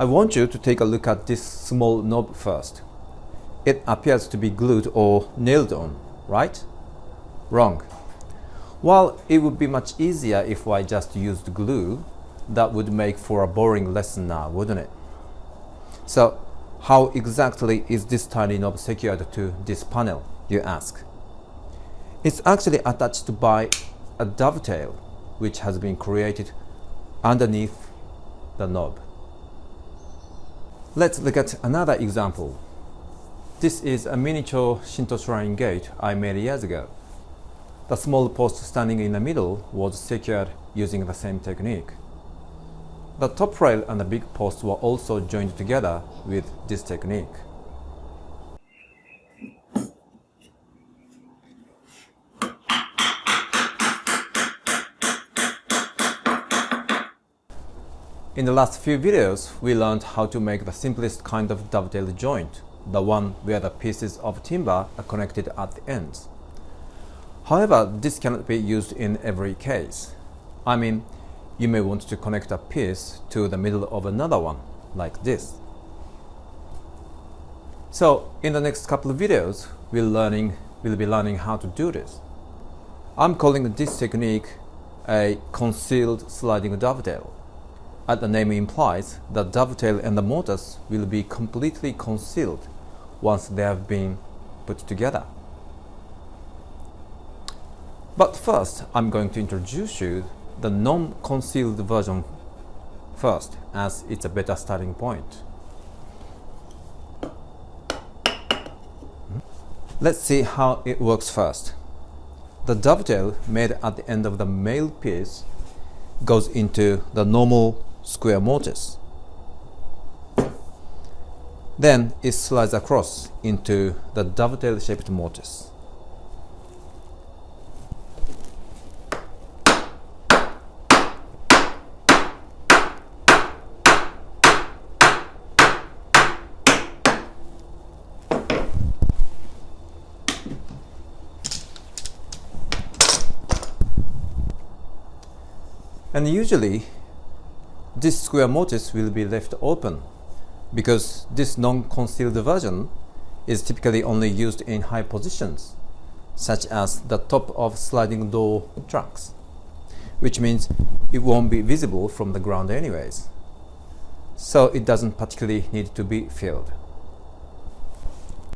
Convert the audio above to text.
I want you to take a look at this small knob first. It appears to be glued or nailed on, right? Wrong. While it would be much easier if I just used glue, that would make for a boring lesson now, wouldn't it? So, how exactly is this tiny knob secured to this panel, you ask? It's actually attached by a dovetail, which has been created underneath the knob. Let's look at another example. This is a miniature Shinto shrine gate I made years ago. The small post standing in the middle was secured using the same technique. The top rail and the big post were also joined together with this technique. In the last few videos, we learned how to make the simplest kind of dovetail joint, the one where the pieces of timber are connected at the ends. However, this cannot be used in every case. I mean, you may want to connect a piece to the middle of another one, like this. So, in the next couple of videos, we'll be learning how to do this. I'm calling this technique a concealed sliding dovetail. As the name implies, the dovetail and the mortise will be completely concealed once they have been put together. But first, I'm going to introduce you the non-concealed version first, as it's a better starting point. Let's see how it works first. The dovetail made at the end of the male piece goes into the normal square mortise. Then it slides across into the dovetail-shaped mortise. And usually, this square mortise will be left open because this non-concealed version is typically only used in high positions, such as the top of sliding door trunks, which means it won't be visible from the ground anyways. So it doesn't particularly need to be filled.